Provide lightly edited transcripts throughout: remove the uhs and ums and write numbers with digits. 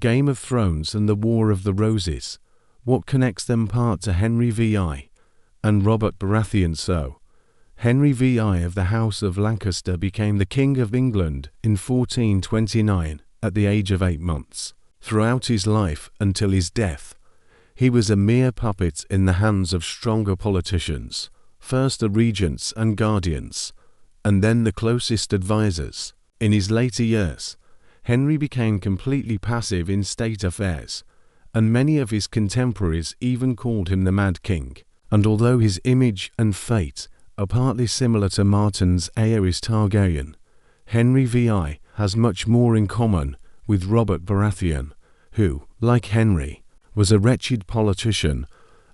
Game of Thrones and the War of the Roses. What connects them part to Henry VI and Robert Baratheon? So, Henry VI of the House of Lancaster became the King of England in 1429 at the age of 8 months. Throughout his life until his death, he was a mere puppet in the hands of stronger politicians, first the regents and guardians, and then the closest advisors. In his later years, Henry became completely passive in state affairs, and many of his contemporaries even called him the Mad King. And although his image and fate are partly similar to Martin's Aerys Targaryen, Henry VI has much more in common with Robert Baratheon, who, like Henry, was a wretched politician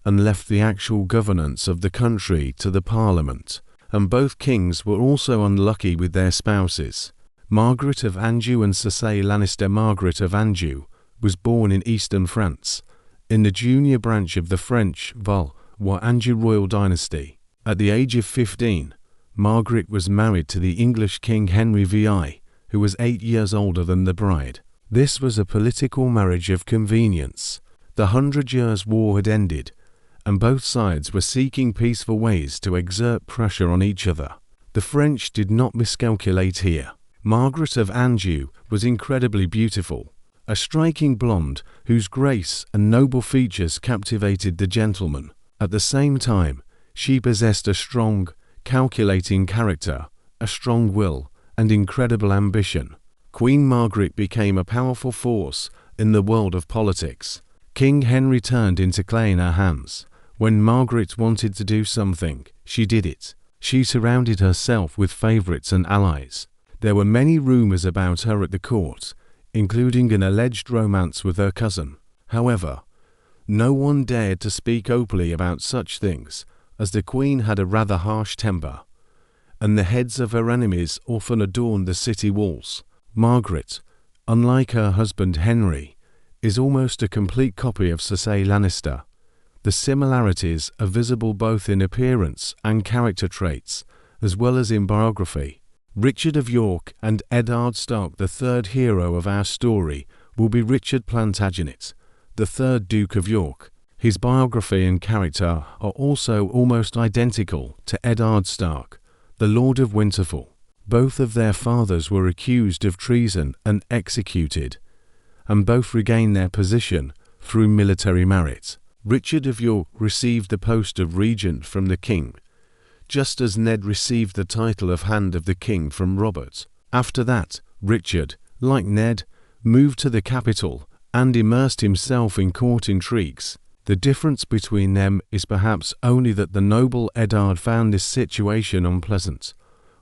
and left the actual governance of the country to the Parliament. And both kings were also unlucky with their spouses. Margaret of Anjou and Cersei Lannister. Margaret of Anjou was born in eastern France, in the junior branch of the French Valois-Anjou royal dynasty. At the age of 15, Margaret was married to the English King Henry VI, who was 8 years older than the bride. This was a political marriage of convenience. The 100 Years' War had ended, and both sides were seeking peaceful ways to exert pressure on each other. The French did not miscalculate here. Margaret of Anjou was incredibly beautiful, a striking blonde whose grace and noble features captivated the gentleman. At the same time, she possessed a strong, calculating character, a strong will, and incredible ambition. Queen Margaret became a powerful force in the world of politics. King Henry turned into clay in her hands. When Margaret wanted to do something, she did it. She surrounded herself with favorites and allies. There were many rumors about her at the court, including an alleged romance with her cousin. However, no one dared to speak openly about such things, as the Queen had a rather harsh temper, and the heads of her enemies often adorned the city walls. Margaret, unlike her husband Henry, is almost a complete copy of Cersei Lannister. The similarities are visible both in appearance and character traits, as well as in biography. Richard of York and Eddard Stark. The third hero of our story will be Richard Plantagenet, the third Duke of York. His biography and character are also almost identical to Eddard Stark, the Lord of Winterfell. Both of their fathers were accused of treason and executed, and both regained their position through military merit. Richard of York received the post of regent from the king, just as Ned received the title of Hand of the King from Robert. After that, Richard, like Ned, moved to the capital and immersed himself in court intrigues. The difference between them is perhaps only that the noble Eddard found this situation unpleasant,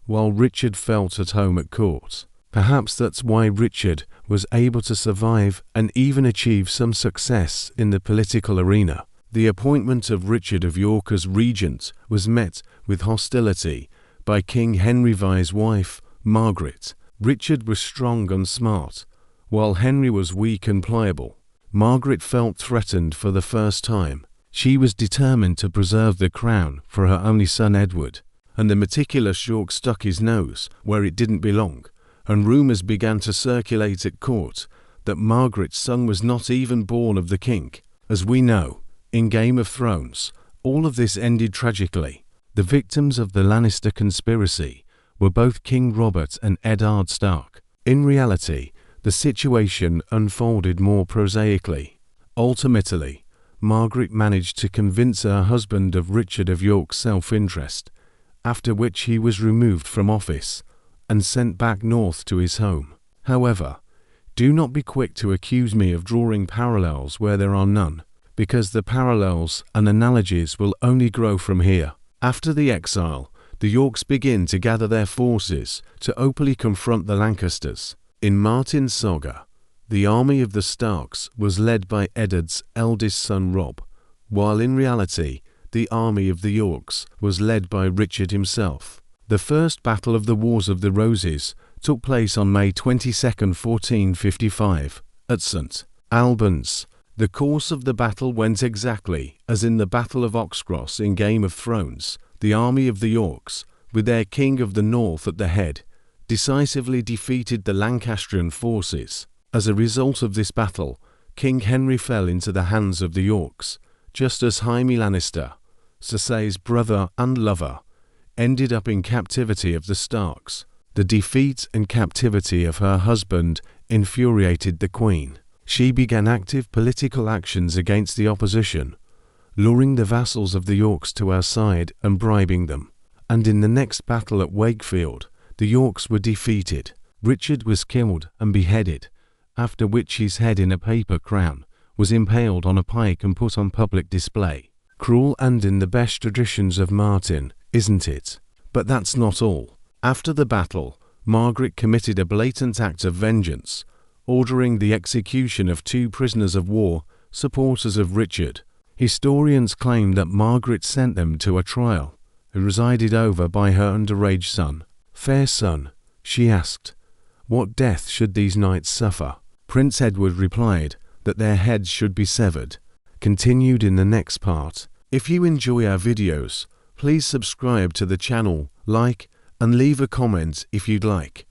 while Richard felt at home at court. Perhaps that's why Richard was able to survive and even achieve some success in the political arena. The appointment of Richard of York as regent was met with hostility by King Henry VI's wife, Margaret. Richard was strong and smart, while Henry was weak and pliable. Margaret felt threatened for the first time. She was determined to preserve the crown for her only son Edward, and the meticulous York stuck his nose where it didn't belong, and rumours began to circulate at court that Margaret's son was not even born of the king. As we know, in Game of Thrones, all of this ended tragically. The victims of the Lannister conspiracy were both King Robert and Eddard Stark. In reality, the situation unfolded more prosaically. Ultimately, Margaret managed to convince her husband of Richard of York's self-interest, after which he was removed from office and sent back north to his home. However, do not be quick to accuse me of drawing parallels where there are none, because the parallels and analogies will only grow from here. After the exile, the Yorks begin to gather their forces to openly confront the Lancasters. In Martin's saga, the army of the Starks was led by Eddard's eldest son Robb, while in reality, the army of the Yorks was led by Richard himself. The first battle of the Wars of the Roses took place on May 22, 1455, at St. Albans. The course of the battle went exactly as in the Battle of Oxcross in Game of Thrones. The army of the Yorks, with their king of the north at the head, decisively defeated the Lancastrian forces. As a result of this battle, King Henry fell into the hands of the Yorks, just as Jaime Lannister, Cersei's brother and lover, ended up in captivity of the Starks. The defeat and captivity of her husband infuriated the Queen. She began active political actions against the opposition, luring the vassals of the Yorks to her side and bribing them. And in the next battle at Wakefield, the Yorks were defeated. Richard was killed and beheaded, after which his head in a paper crown was impaled on a pike and put on public display. Cruel and in the best traditions of Martin, isn't it? But that's not all. After the battle, Margaret committed a blatant act of vengeance, ordering the execution of 2 prisoners of war, supporters of Richard. Historians claim that Margaret sent them to a trial, and resided over by her underage son. "Fair son," she asked, "what death should these knights suffer?" Prince Edward replied that their heads should be severed. Continued in the next part. If you enjoy our videos, please subscribe to the channel, like, and leave a comment if you'd like.